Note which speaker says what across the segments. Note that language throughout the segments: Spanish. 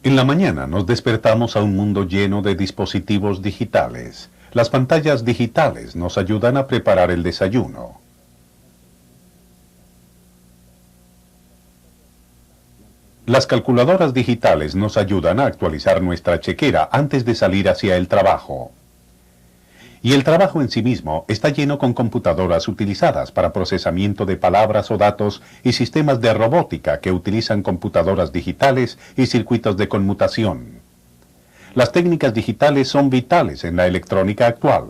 Speaker 1: En la mañana nos despertamos a un mundo lleno de dispositivos digitales. Las pantallas digitales nos ayudan a preparar el desayuno. Las calculadoras digitales nos ayudan a actualizar nuestra chequera antes de salir hacia el trabajo. Y el trabajo en sí mismo está lleno con computadoras utilizadas para procesamiento de palabras o datos y sistemas de robótica que utilizan computadoras digitales y circuitos de conmutación. Las técnicas digitales son vitales en la electrónica actual,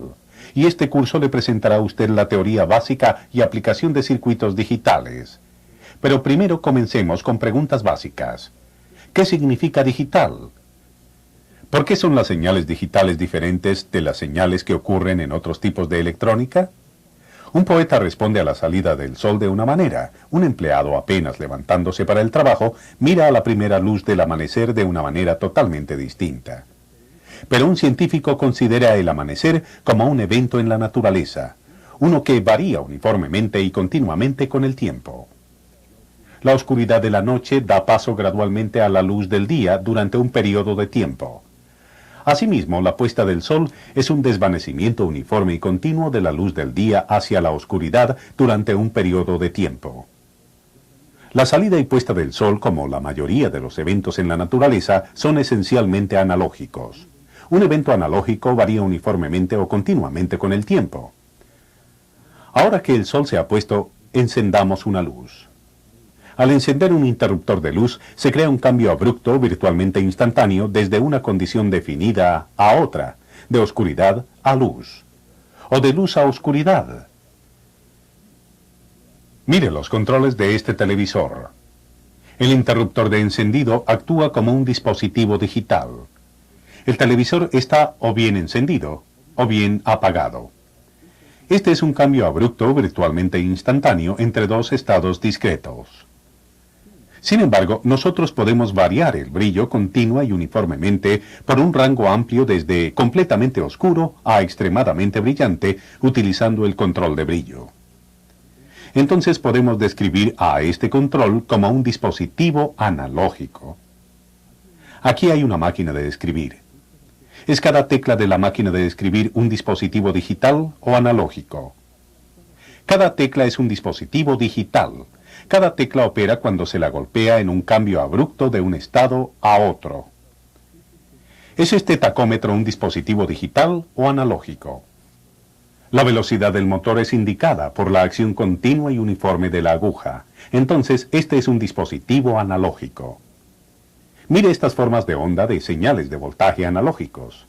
Speaker 1: y este curso le presentará a usted la teoría básica y aplicación de circuitos digitales. Pero primero comencemos con preguntas básicas. ¿Qué significa digital? ¿Por qué son las señales digitales diferentes de las señales que ocurren en otros tipos de electrónica? Un poeta responde a la salida del sol de una manera. Un empleado apenas levantándose para el trabajo mira a la primera luz del amanecer de una manera totalmente distinta. Pero un científico considera el amanecer como un evento en la naturaleza, uno que varía uniformemente y continuamente con el tiempo. La oscuridad de la noche da paso gradualmente a la luz del día durante un periodo de tiempo. Asimismo, la puesta del sol es un desvanecimiento uniforme y continuo de la luz del día hacia la oscuridad durante un periodo de tiempo. La salida y puesta del sol, como la mayoría de los eventos en la naturaleza, son esencialmente analógicos. Un evento analógico varía uniformemente o continuamente con el tiempo. Ahora que el sol se ha puesto, encendamos una luz. Al encender un interruptor de luz, se crea un cambio abrupto, virtualmente instantáneo, desde una condición definida a otra, de oscuridad a luz, o de luz a oscuridad. Mire los controles de este televisor. El interruptor de encendido actúa como un dispositivo digital. El televisor está o bien encendido, o bien apagado. Este es un cambio abrupto, virtualmente instantáneo, entre dos estados discretos. Sin embargo, nosotros podemos variar el brillo continua y uniformemente por un rango amplio desde completamente oscuro a extremadamente brillante, utilizando el control de brillo. Entonces podemos describir a este control como un dispositivo analógico. Aquí hay una máquina de escribir. ¿Es cada tecla de la máquina de escribir un dispositivo digital o analógico? Cada tecla es un dispositivo digital. Cada tecla opera cuando se la golpea en un cambio abrupto de un estado a otro. ¿Es este tacómetro un dispositivo digital o analógico? La velocidad del motor es indicada por la acción continua y uniforme de la aguja. Entonces, este es un dispositivo analógico. Mire estas formas de onda de señales de voltaje analógicos.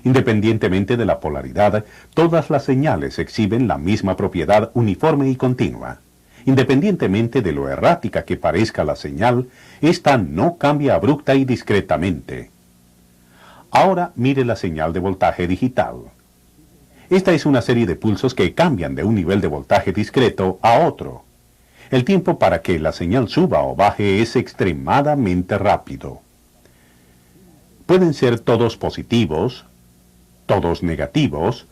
Speaker 1: Independientemente de la polaridad, todas las señales exhiben la misma propiedad uniforme y continua. Independientemente de lo errática que parezca la señal, esta no cambia abrupta y discretamente. Ahora mire la señal de voltaje digital. Esta es una serie de pulsos que cambian de un nivel de voltaje discreto a otro. El tiempo para que la señal suba o baje es extremadamente rápido. Pueden ser todos positivos, todos negativos,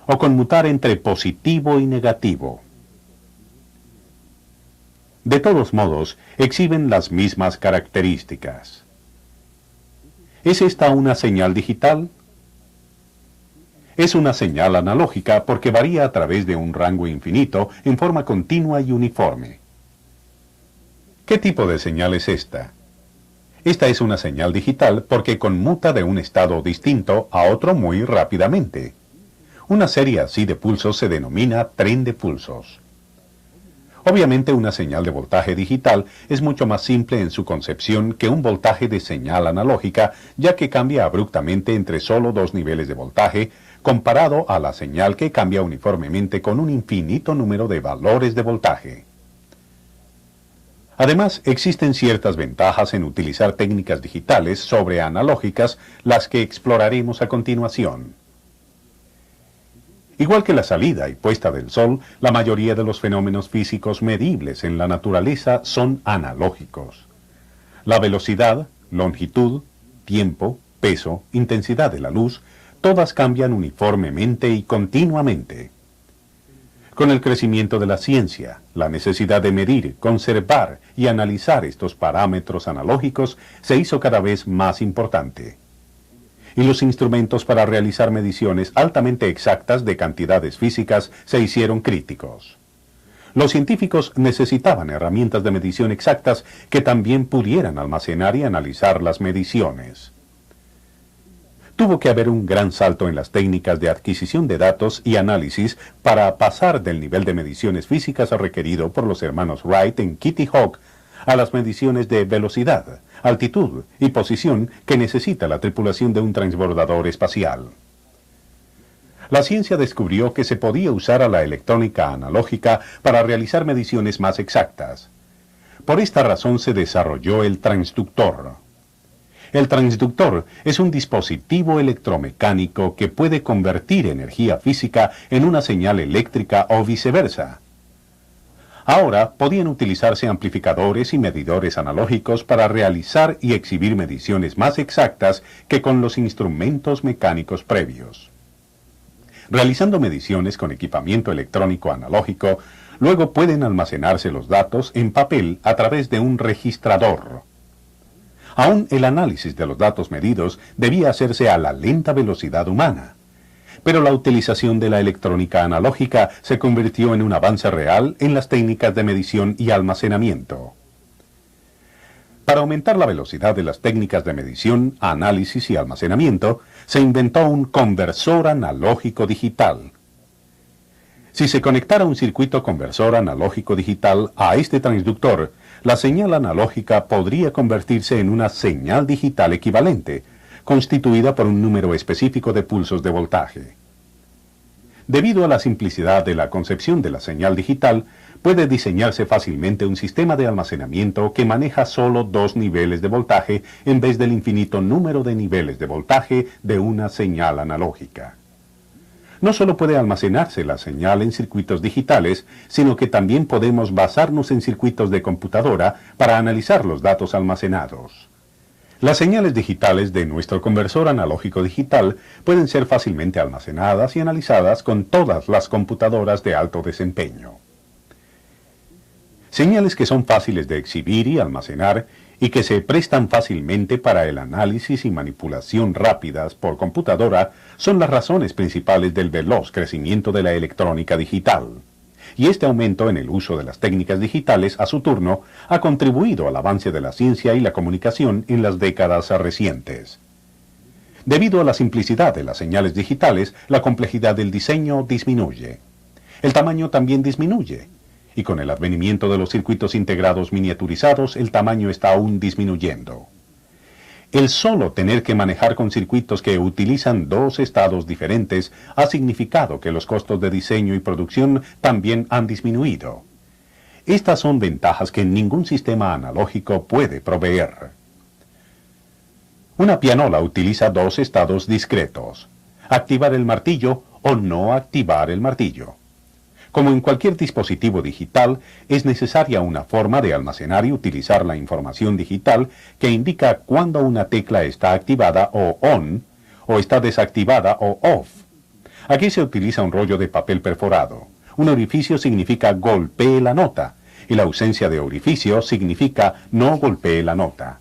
Speaker 1: o conmutar entre positivo y negativo. De todos modos, exhiben las mismas características. ¿Es esta una señal digital? Es una señal analógica porque varía a través de un rango infinito en forma continua y uniforme. ¿Qué tipo de señal es esta? Esta es una señal digital porque conmuta de un estado distinto a otro muy rápidamente. Una serie así de pulsos se denomina tren de pulsos. Obviamente una señal de voltaje digital es mucho más simple en su concepción que un voltaje de señal analógica, ya que cambia abruptamente entre solo dos niveles de voltaje, comparado a la señal que cambia uniformemente con un infinito número de valores de voltaje. Además, existen ciertas ventajas en utilizar técnicas digitales sobre analógicas, las que exploraremos a continuación. Igual que la salida y puesta del sol, la mayoría de los fenómenos físicos medibles en la naturaleza son analógicos. La velocidad, longitud, tiempo, peso, intensidad de la luz, todas cambian uniformemente y continuamente. Con el crecimiento de la ciencia, la necesidad de medir, conservar y analizar estos parámetros analógicos se hizo cada vez más importante. Y los instrumentos para realizar mediciones altamente exactas de cantidades físicas se hicieron críticos. Los científicos necesitaban herramientas de medición exactas que también pudieran almacenar y analizar las mediciones. Tuvo que haber un gran salto en las técnicas de adquisición de datos y análisis para pasar del nivel de mediciones físicas requerido por los hermanos Wright en Kitty Hawk a las mediciones de velocidad, altitud y posición que necesita la tripulación de un transbordador espacial. La ciencia descubrió que se podía usar a la electrónica analógica para realizar mediciones más exactas. Por esta razón se desarrolló el transductor. El transductor es un dispositivo electromecánico que puede convertir energía física en una señal eléctrica o viceversa. Ahora podían utilizarse amplificadores y medidores analógicos para realizar y exhibir mediciones más exactas que con los instrumentos mecánicos previos. Realizando mediciones con equipamiento electrónico analógico, luego pueden almacenarse los datos en papel a través de un registrador. Aún el análisis de los datos medidos debía hacerse a la lenta velocidad humana. Pero la utilización de la electrónica analógica se convirtió en un avance real en las técnicas de medición y almacenamiento. Para aumentar la velocidad de las técnicas de medición, análisis y almacenamiento, se inventó un conversor analógico digital. Si se conectara un circuito conversor analógico digital a este transductor, la señal analógica podría convertirse en una señal digital equivalente, constituida por un número específico de pulsos de voltaje. Debido a la simplicidad de la concepción de la señal digital, puede diseñarse fácilmente un sistema de almacenamiento que maneja solo 2 niveles de voltaje en vez del infinito número de niveles de voltaje de una señal analógica. No solo puede almacenarse la señal en circuitos digitales, sino que también podemos basarnos en circuitos de computadora para analizar los datos almacenados. Las señales digitales de nuestro conversor analógico digital pueden ser fácilmente almacenadas y analizadas con todas las computadoras de alto desempeño. Señales que son fáciles de exhibir y almacenar y que se prestan fácilmente para el análisis y manipulación rápidas por computadora son las razones principales del veloz crecimiento de la electrónica digital. Y este aumento en el uso de las técnicas digitales, a su turno, ha contribuido al avance de la ciencia y la comunicación en las décadas recientes. Debido a la simplicidad de las señales digitales, la complejidad del diseño disminuye. El tamaño también disminuye. Y con el advenimiento de los circuitos integrados miniaturizados, el tamaño está aún disminuyendo. El solo tener que manejar con circuitos que utilizan 2 estados diferentes ha significado que los costos de diseño y producción también han disminuido. Estas son ventajas que ningún sistema analógico puede proveer. Una pianola utiliza 2 estados discretos: activar el martillo o no activar el martillo. Como en cualquier dispositivo digital, es necesaria una forma de almacenar y utilizar la información digital que indica cuándo una tecla está activada o on, o está desactivada o off. Aquí se utiliza un rollo de papel perforado. Un orificio significa golpee la nota, y la ausencia de orificio significa no golpee la nota.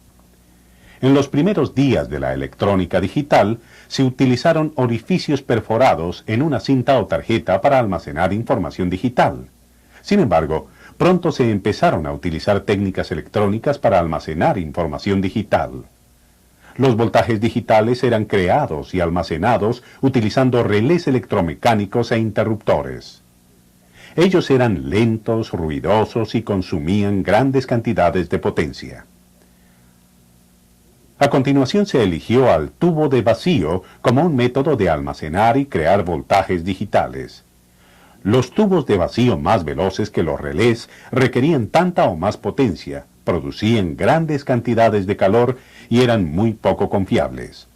Speaker 1: En los primeros días de la electrónica digital, se utilizaron orificios perforados en una cinta o tarjeta para almacenar información digital. Sin embargo, pronto se empezaron a utilizar técnicas electrónicas para almacenar información digital. Los voltajes digitales eran creados y almacenados utilizando relés electromecánicos e interruptores. Ellos eran lentos, ruidosos y consumían grandes cantidades de potencia. A continuación se eligió al tubo de vacío como un método de almacenar y crear voltajes digitales. Los tubos de vacío más veloces que los relés requerían tanta o más potencia, producían grandes cantidades de calor y eran muy poco confiables.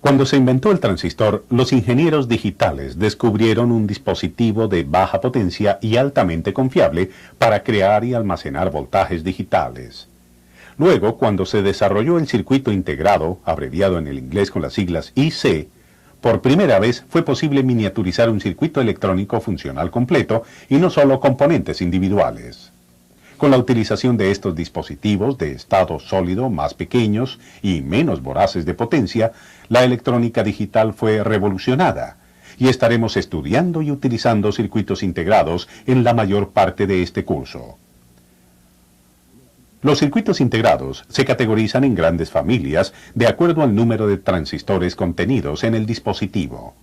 Speaker 1: Cuando se inventó el transistor, los ingenieros digitales descubrieron un dispositivo de baja potencia y altamente confiable para crear y almacenar voltajes digitales. Luego, cuando se desarrolló el circuito integrado, abreviado en el inglés con las siglas IC, Por primera vez fue posible miniaturizar un circuito electrónico funcional completo y no solo componentes individuales. Con la utilización de estos dispositivos de estado sólido más pequeños y menos voraces de potencia, la electrónica digital fue revolucionada, y estaremos estudiando y utilizando circuitos integrados en la mayor parte de este curso. Los circuitos integrados se categorizan en grandes familias de acuerdo al número de transistores contenidos en el dispositivo.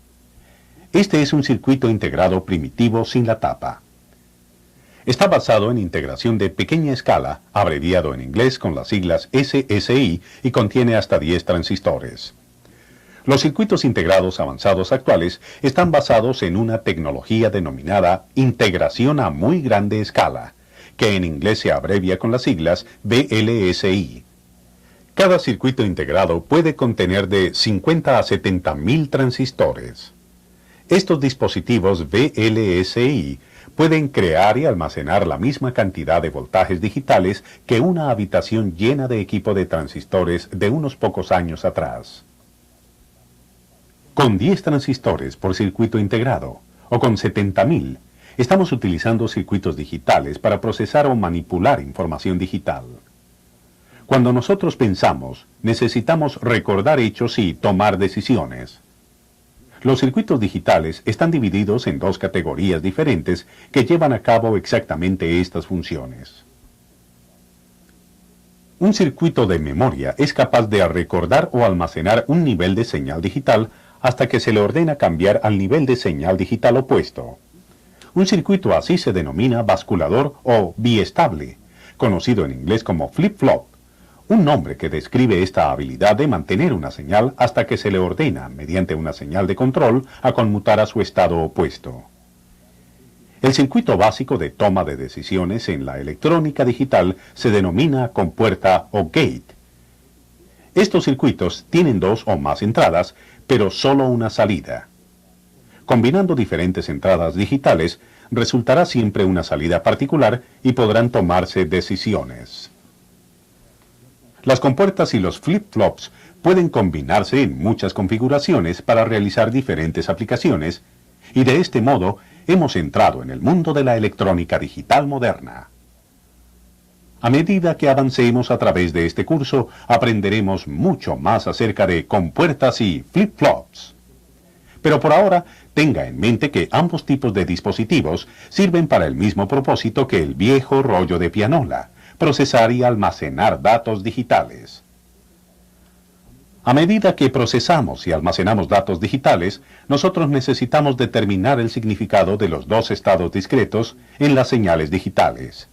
Speaker 1: Este es un circuito integrado primitivo sin la tapa. Está basado en integración de pequeña escala, abreviado en inglés con las siglas SSI, y contiene hasta 10 transistores. Los circuitos integrados avanzados actuales están basados en una tecnología denominada integración a muy grande escala, que en inglés se abrevia con las siglas VLSI. Cada circuito integrado puede contener de 50 a 70.000 transistores. Estos dispositivos VLSI pueden crear y almacenar la misma cantidad de voltajes digitales que una habitación llena de equipo de transistores de unos pocos años atrás. Con 10 transistores por circuito integrado, o con 70.000, estamos utilizando circuitos digitales para procesar o manipular información digital. Cuando nosotros pensamos, necesitamos recordar hechos y tomar decisiones. Los circuitos digitales están divididos en dos categorías diferentes que llevan a cabo exactamente estas funciones. Un circuito de memoria es capaz de recordar o almacenar un nivel de señal digital hasta que se le ordena cambiar al nivel de señal digital opuesto. Un circuito así se denomina basculador o biestable, conocido en inglés como flip-flop, un nombre que describe esta habilidad de mantener una señal hasta que se le ordena, mediante una señal de control, a conmutar a su estado opuesto. El circuito básico de toma de decisiones en la electrónica digital se denomina compuerta o gate. Estos circuitos tienen dos o más entradas, pero solo una salida. Combinando diferentes entradas digitales, resultará siempre una salida particular y podrán tomarse decisiones. Las compuertas y los flip-flops pueden combinarse en muchas configuraciones para realizar diferentes aplicaciones, y de este modo hemos entrado en el mundo de la electrónica digital moderna. A medida que avancemos a través de este curso, aprenderemos mucho más acerca de compuertas y flip-flops. Pero por ahora, tenga en mente que ambos tipos de dispositivos sirven para el mismo propósito que el viejo rollo de pianola: procesar y almacenar datos digitales. A medida que procesamos y almacenamos datos digitales, nosotros necesitamos determinar el significado de los dos estados discretos en las señales digitales.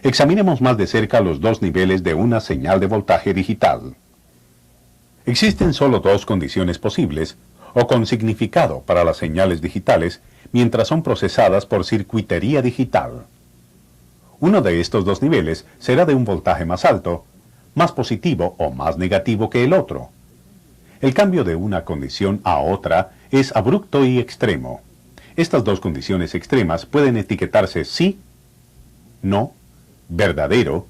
Speaker 1: Examinemos más de cerca los dos niveles de una señal de voltaje digital. Existen solo dos condiciones posibles, o con significado para las señales digitales, mientras son procesadas por circuitería digital. Uno de estos dos niveles será de un voltaje más alto, más positivo o más negativo que el otro. El cambio de una condición a otra es abrupto y extremo. Estas dos condiciones extremas pueden etiquetarse sí, no, verdadero,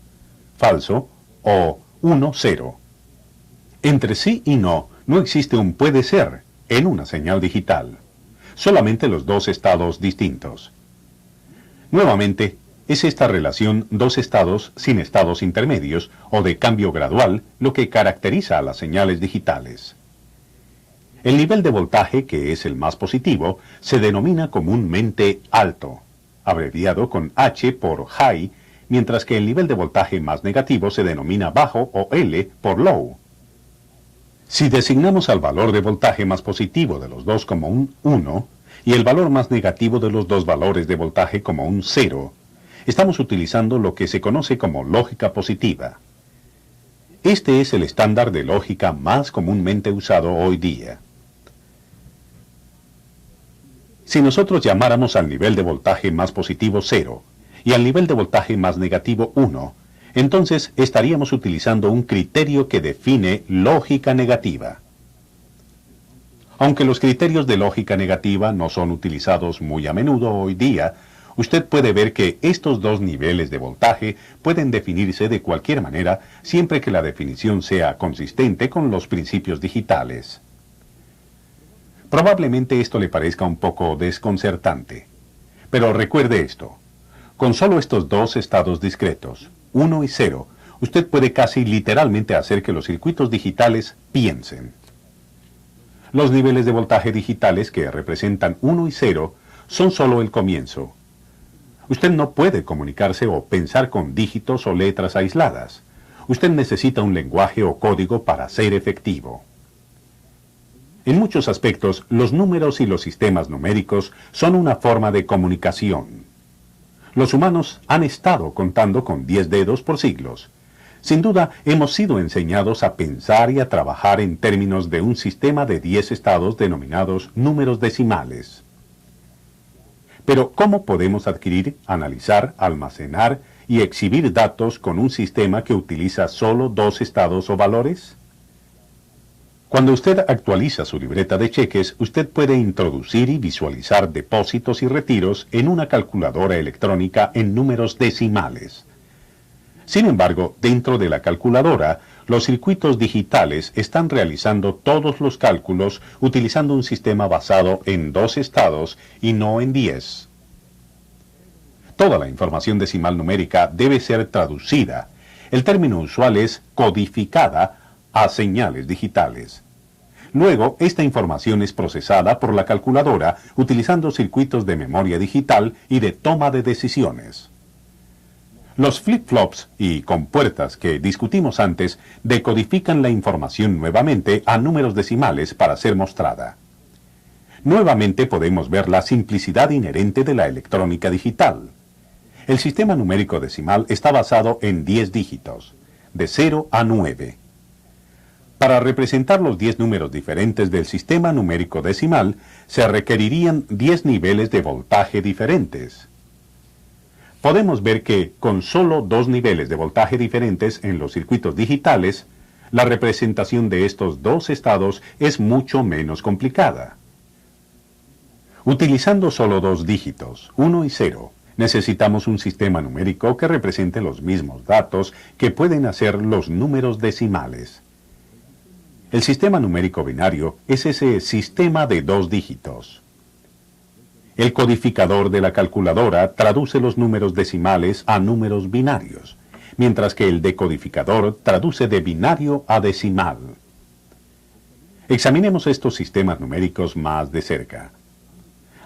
Speaker 1: falso o 1-0. Entre sí y no existe un puede ser en una señal digital. Solamente los dos estados distintos. Nuevamente, es esta relación dos estados sin estados intermedios o de cambio gradual lo que caracteriza a las señales digitales. El nivel de voltaje, que es el más positivo, se denomina comúnmente alto, abreviado con H por high, mientras que el nivel de voltaje más negativo se denomina bajo o L por low. Si designamos al valor de voltaje más positivo de los dos como un 1 y el valor más negativo de los dos valores de voltaje como un 0, estamos utilizando lo que se conoce como lógica positiva. Este es el estándar de lógica más comúnmente usado hoy día. Si nosotros llamáramos al nivel de voltaje más positivo 0 y al nivel de voltaje más negativo 1, entonces estaríamos utilizando un criterio que define lógica negativa. Aunque los criterios de lógica negativa no son utilizados muy a menudo hoy día, usted puede ver que estos dos niveles de voltaje pueden definirse de cualquier manera siempre que la definición sea consistente con los principios digitales. Probablemente esto le parezca un poco desconcertante. Pero recuerde esto. Con solo estos dos estados discretos, 1 y 0, usted puede casi literalmente hacer que los circuitos digitales piensen. Los niveles de voltaje digitales que representan 1 y 0 son solo el comienzo. Usted no puede comunicarse o pensar con dígitos o letras aisladas. Usted necesita un lenguaje o código para ser efectivo. En muchos aspectos, los números y los sistemas numéricos son una forma de comunicación. Los humanos han estado contando con 10 dedos por siglos. Sin duda, hemos sido enseñados a pensar y a trabajar en términos de un sistema de 10 estados denominados números decimales. Pero, ¿cómo podemos adquirir, analizar, almacenar y exhibir datos con un sistema que utiliza solo 2 estados o valores? Cuando usted actualiza su libreta de cheques, usted puede introducir y visualizar depósitos y retiros en una calculadora electrónica en números decimales. Sin embargo, dentro de la calculadora, los circuitos digitales están realizando todos los cálculos utilizando un sistema basado en 2 estados y no en 10. Toda la información decimal numérica debe ser traducida. El término usual es codificada a señales digitales. Luego, esta información es procesada por la calculadora utilizando circuitos de memoria digital y de toma de decisiones. Los flip-flops y compuertas que discutimos antes decodifican la información nuevamente a números decimales para ser mostrada. Nuevamente podemos ver la simplicidad inherente de la electrónica digital. El sistema numérico decimal está basado en 10 dígitos, de 0 a 9. Para representar los 10 números diferentes del sistema numérico decimal, se requerirían 10 niveles de voltaje diferentes. Podemos ver que, con solo 2 niveles de voltaje diferentes en los circuitos digitales, la representación de estos 2 estados es mucho menos complicada. Utilizando solo 2 dígitos, 1 y 0, necesitamos un sistema numérico que represente los mismos datos que pueden hacer los números decimales. El sistema numérico binario es ese sistema de 2 dígitos. El codificador de la calculadora traduce los números decimales a números binarios, mientras que el decodificador traduce de binario a decimal. Examinemos estos sistemas numéricos más de cerca.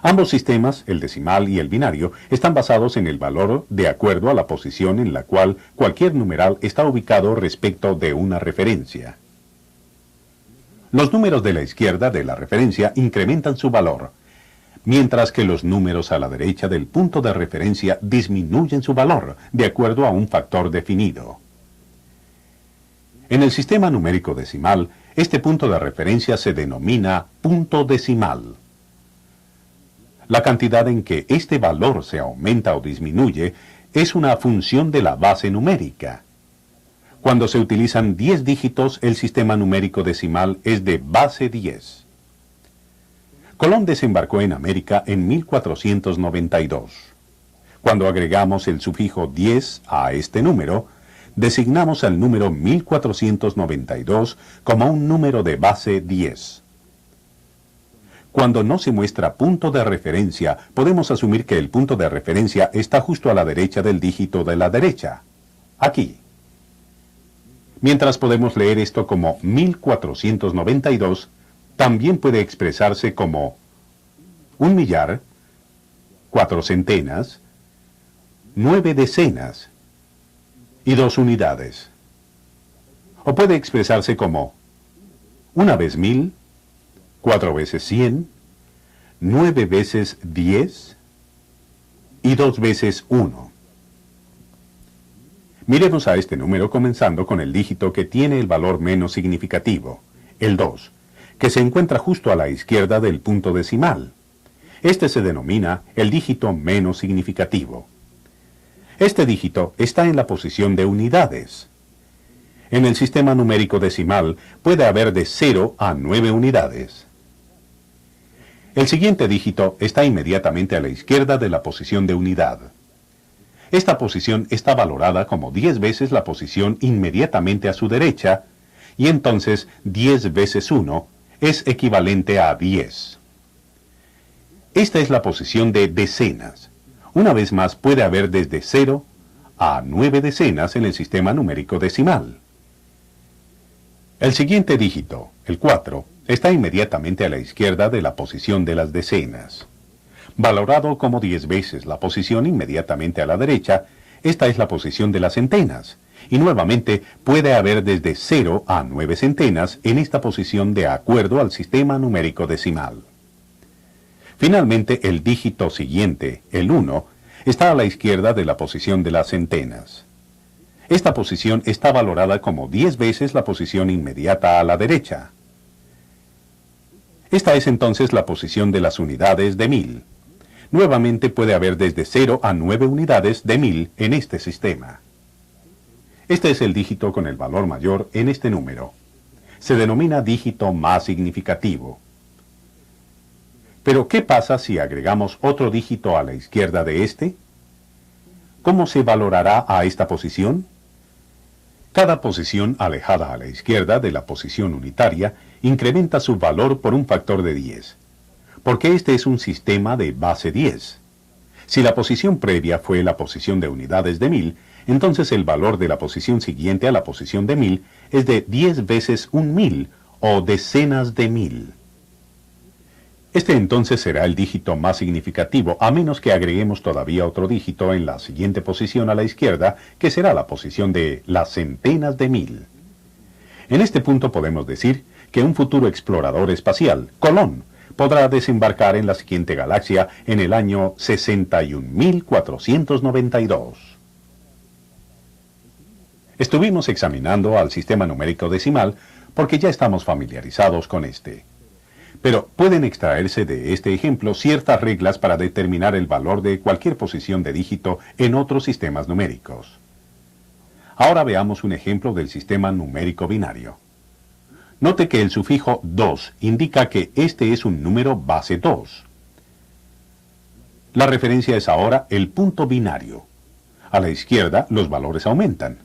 Speaker 1: Ambos sistemas, el decimal y el binario, están basados en el valor de acuerdo a la posición en la cual cualquier numeral está ubicado respecto de una referencia. Los números de la izquierda de la referencia incrementan su valor, mientras que los números a la derecha del punto de referencia disminuyen su valor, de acuerdo a un factor definido. En el sistema numérico decimal, este punto de referencia se denomina punto decimal. La cantidad en que este valor se aumenta o disminuye es una función de la base numérica. Cuando se utilizan 10 dígitos, el sistema numérico decimal es de base 10. Colón desembarcó en América en 1492. Cuando agregamos el sufijo 10 a este número, designamos al número 1492 como un número de base 10. Cuando no se muestra punto de referencia, podemos asumir que el punto de referencia está justo a la derecha del dígito de la derecha, aquí. Mientras podemos leer esto como 1492, también puede expresarse como 1 millar, 4 centenas, 9 decenas y 2 unidades. O puede expresarse como 1 vez 1000, 4 veces 100, 9 veces 10 y 2 veces 1. Miremos a este número comenzando con el dígito que tiene el valor menos significativo, el 2, que se encuentra justo a la izquierda del punto decimal. Este se denomina el dígito menos significativo. Este dígito está en la posición de unidades. En el sistema numérico decimal puede haber de 0 a 9 unidades. El siguiente dígito está inmediatamente a la izquierda de la posición de unidad. Esta posición está valorada como 10 veces la posición inmediatamente a su derecha, y entonces 10 veces 1 es equivalente a 10. Esta es la posición de decenas. Una vez más, puede haber desde 0 a 9 decenas en el sistema numérico decimal. El siguiente dígito, el 4, está inmediatamente a la izquierda de la posición de las decenas. Valorado como 10 veces la posición inmediatamente a la derecha, esta es la posición de las centenas, y nuevamente puede haber desde 0 a 9 centenas en esta posición de acuerdo al sistema numérico decimal. Finalmente, el dígito siguiente, el 1, está a la izquierda de la posición de las centenas. Esta posición está valorada como 10 veces la posición inmediata a la derecha. Esta es entonces la posición de las unidades de 1000. Nuevamente puede haber desde 0 a 9 unidades de 1000 en este sistema. Este es el dígito con el valor mayor en este número. Se denomina dígito más significativo. Pero, ¿qué pasa si agregamos otro dígito a la izquierda de este? ¿Cómo se valorará a esta posición? Cada posición alejada a la izquierda de la posición unitaria incrementa su valor por un factor de 10, porque este es un sistema de base 10. Si la posición previa fue la posición de unidades de 1000, entonces el valor de la posición siguiente a la posición de 1000 es de 10 veces un 1000 o decenas de 1000. Este entonces será el dígito más significativo, a menos que agreguemos todavía otro dígito en la siguiente posición a la izquierda, que será la posición de las centenas de 1000. En este punto podemos decir que un futuro explorador espacial, Colón, podrá desembarcar en la siguiente galaxia en el año 61.492. Estuvimos examinando al sistema numérico decimal porque ya estamos familiarizados con este. Pero pueden extraerse de este ejemplo ciertas reglas para determinar el valor de cualquier posición de dígito en otros sistemas numéricos. Ahora veamos un ejemplo del sistema numérico binario. Note que el sufijo 2 indica que este es un número base 2. La referencia es ahora el punto binario. A la izquierda los valores aumentan.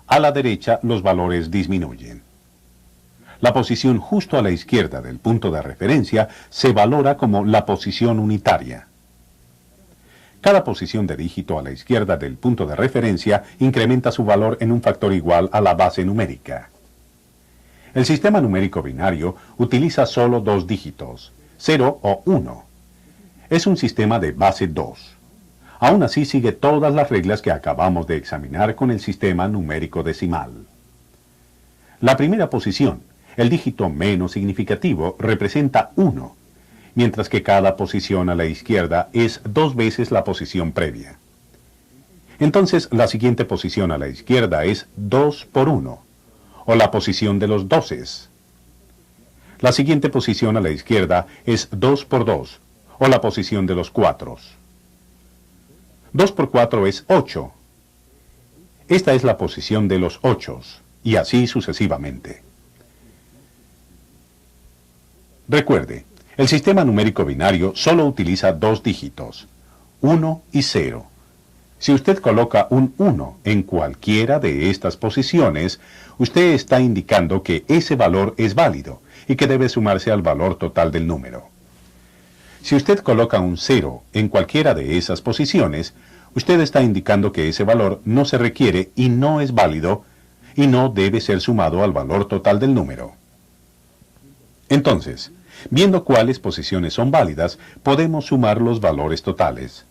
Speaker 1: A la derecha los valores disminuyen. La posición justo a la izquierda del punto de referencia se valora como la posición unitaria. Cada posición de dígito a la izquierda del punto de referencia incrementa su valor en un factor igual a la base numérica. El sistema numérico binario utiliza solo dos dígitos, 0 o 1. Es un sistema de base 2. Aún así sigue todas las reglas que acabamos de examinar con el sistema numérico decimal. La primera posición, el dígito menos significativo, representa 1, mientras que cada posición a la izquierda es 2 veces la posición previa. Entonces, la siguiente posición a la izquierda es 2 por 1, o la posición de los doces. La siguiente posición a la izquierda es 2 por 2, o la posición de los cuatros. 2 por 4 es 8. Esta es la posición de los ochos, y así sucesivamente. Recuerde, el sistema numérico binario solo utiliza dos dígitos, 1 y 0. Si usted coloca un 1 en cualquiera de estas posiciones, usted está indicando que ese valor es válido y que debe sumarse al valor total del número. Si usted coloca un 0 en cualquiera de esas posiciones, usted está indicando que ese valor no se requiere y no es válido y no debe ser sumado al valor total del número. Entonces, viendo cuáles posiciones son válidas, podemos sumar los valores totales.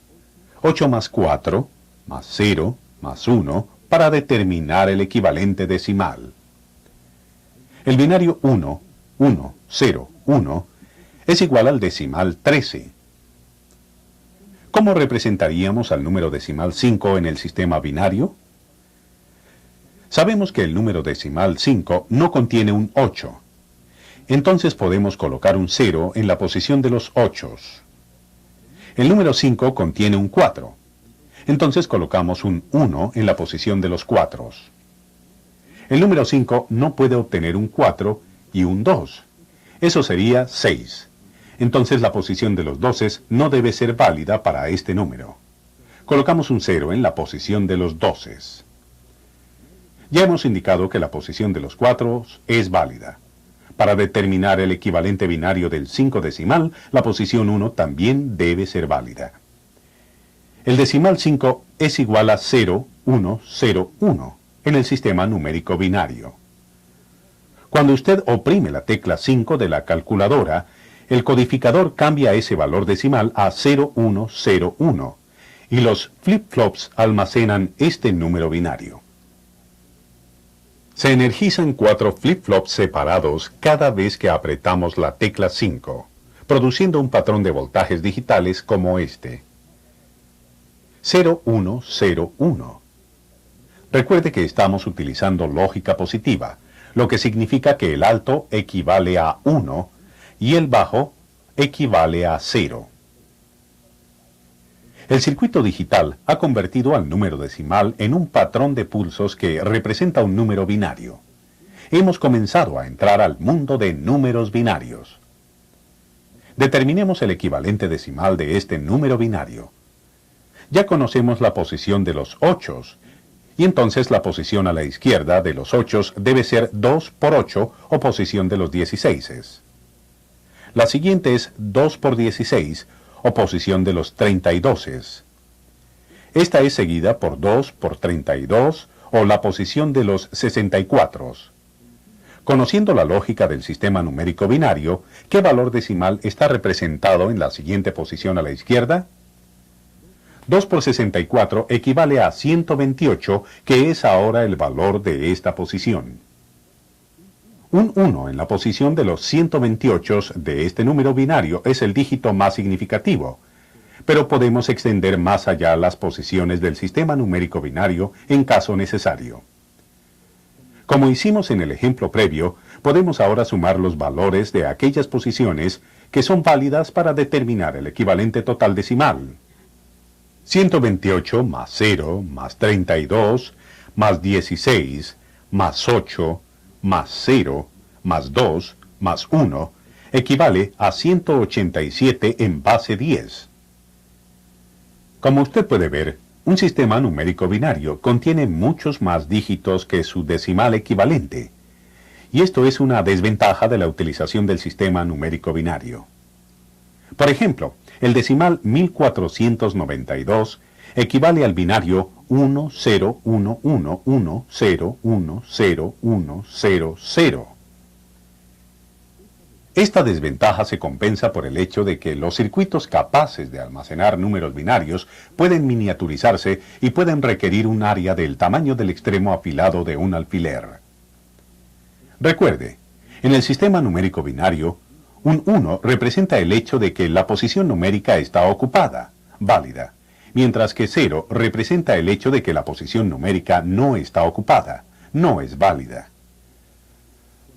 Speaker 1: 8 más 4, más 0, más 1, para determinar el equivalente decimal. El binario 1, 1, 0, 1, es igual al decimal 13. ¿Cómo representaríamos al número decimal 5 en el sistema binario? Sabemos que el número decimal 5 no contiene un 8. Entonces podemos colocar un 0 en la posición de los ochos. El número 5 contiene un 4. Entonces colocamos un 1 en la posición de los cuatros. El número 5 no puede obtener un 4 y un 2. Eso sería 6. Entonces la posición de los doces no debe ser válida para este número. Colocamos un 0 en la posición de los doces. Ya hemos indicado que la posición de los cuatros es válida. Para determinar el equivalente binario del 5 decimal, la posición 1 también debe ser válida. El decimal 5 es igual a 0, 1, 0, 1 en el sistema numérico binario. Cuando usted oprime la tecla 5 de la calculadora, el codificador cambia ese valor decimal a 0101 y los flip-flops almacenan este número binario. Se energizan 4 flip-flops separados cada vez que apretamos la tecla 5, produciendo un patrón de voltajes digitales como este. 0101. Recuerde que estamos utilizando lógica positiva, lo que significa que el alto equivale a 1 y el bajo equivale a 0. El circuito digital ha convertido al número decimal en un patrón de pulsos que representa un número binario. Hemos comenzado a entrar al mundo de números binarios. Determinemos el equivalente decimal de este número binario. Ya conocemos la posición de los 8, y entonces la posición a la izquierda de los 8 debe ser 2 por 8 o posición de los 16. La siguiente es 2 por 16 o posición de los 32. Esta es seguida por 2 por 32 o la posición de los 64. Conociendo la lógica del sistema numérico binario, ¿qué valor decimal está representado en la siguiente posición a la izquierda? 2 por 64 equivale a 128, que es ahora el valor de esta posición. Un 1 en la posición de los 128 de este número binario es el dígito más significativo, pero podemos extender más allá las posiciones del sistema numérico binario en caso necesario. Como hicimos en el ejemplo previo, podemos ahora sumar los valores de aquellas posiciones que son válidas para determinar el equivalente total decimal. 128 más 0 más 32 más 16 más 8 más 0 más 2 más 1 equivale a 187 en base 10. Como usted puede ver, un sistema numérico binario contiene muchos más dígitos que su decimal equivalente, y esto es una desventaja de la utilización del sistema numérico binario. Por ejemplo, el decimal 1492 equivale al binario 101110101000. Esta desventaja se compensa por el hecho de que los circuitos capaces de almacenar números binarios pueden miniaturizarse y pueden requerir un área del tamaño del extremo afilado de un alfiler. Recuerde, en el sistema numérico binario, un 1 representa el hecho de que la posición numérica está ocupada, válida, mientras que 0 representa el hecho de que la posición numérica no está ocupada, no es válida.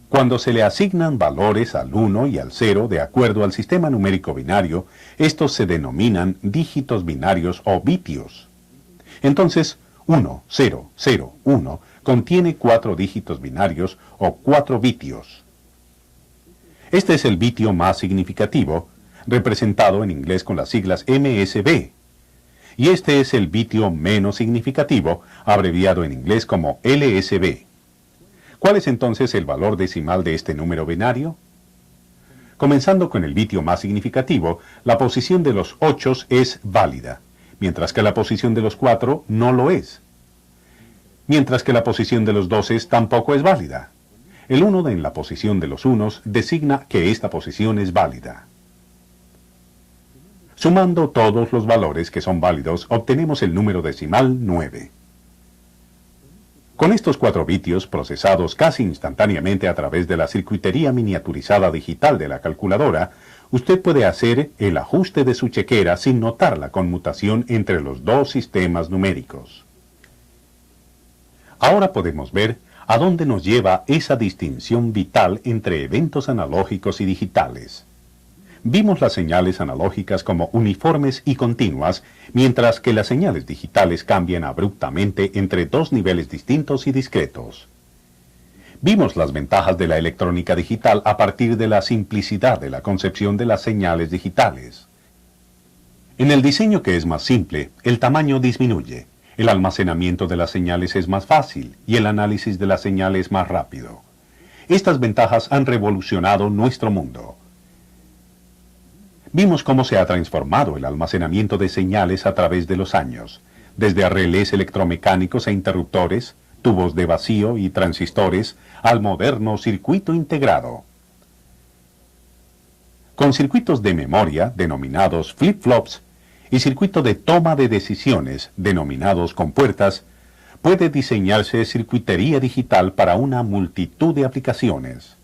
Speaker 1: Cuando se le asignan valores al 1 y al 0 de acuerdo al sistema numérico binario, estos se denominan dígitos binarios o bitios. Entonces, 1, 0, 0, 1 contiene 4 dígitos binarios o 4 bitios. Este es el bitio más significativo, representado en inglés con las siglas MSB. Y este es el bitio menos significativo, abreviado en inglés como LSB. ¿Cuál es entonces el valor decimal de este número binario? Comenzando con el bitio más significativo, la posición de los 8 es válida, mientras que la posición de los 4 no lo es. Mientras que la posición de los 12 tampoco es válida. El 1 en la posición de los unos designa que esta posición es válida. Sumando todos los valores que son válidos, obtenemos el número decimal 9. Con estos 4 bitios procesados casi instantáneamente a través de la circuitería miniaturizada digital de la calculadora, usted puede hacer el ajuste de su chequera sin notar la conmutación entre los dos sistemas numéricos. Ahora podemos ver a dónde nos lleva esa distinción vital entre eventos analógicos y digitales. Vimos las señales analógicas como uniformes y continuas, mientras que las señales digitales cambian abruptamente entre dos niveles distintos y discretos. Vimos las ventajas de la electrónica digital a partir de la simplicidad de la concepción de las señales digitales. En el diseño que es más simple, el tamaño disminuye, el almacenamiento de las señales es más fácil y el análisis de las señales más rápido. Estas ventajas han revolucionado nuestro mundo. Vimos cómo se ha transformado el almacenamiento de señales a través de los años, desde relés electromecánicos e interruptores, tubos de vacío y transistores, al moderno circuito integrado. Con circuitos de memoria, denominados flip-flops, y circuito de toma de decisiones, denominados compuertas, puede diseñarse circuitería digital para una multitud de aplicaciones.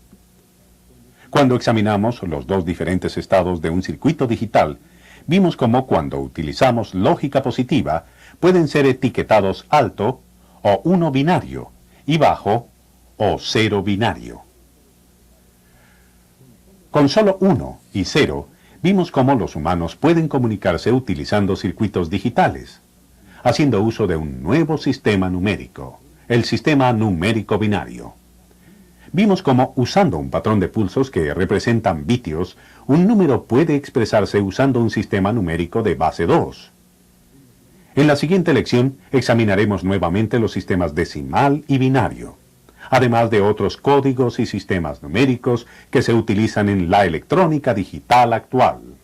Speaker 1: Cuando examinamos los dos diferentes estados de un circuito digital, vimos cómo cuando utilizamos lógica positiva, pueden ser etiquetados alto o 1 binario y bajo o 0 binario. Con solo 1 y 0, vimos cómo los humanos pueden comunicarse utilizando circuitos digitales, haciendo uso de un nuevo sistema numérico, el sistema numérico binario. Vimos cómo, usando un patrón de pulsos que representan bitios, un número puede expresarse usando un sistema numérico de base 2. En la siguiente lección examinaremos nuevamente los sistemas decimal y binario, además de otros códigos y sistemas numéricos que se utilizan en la electrónica digital actual.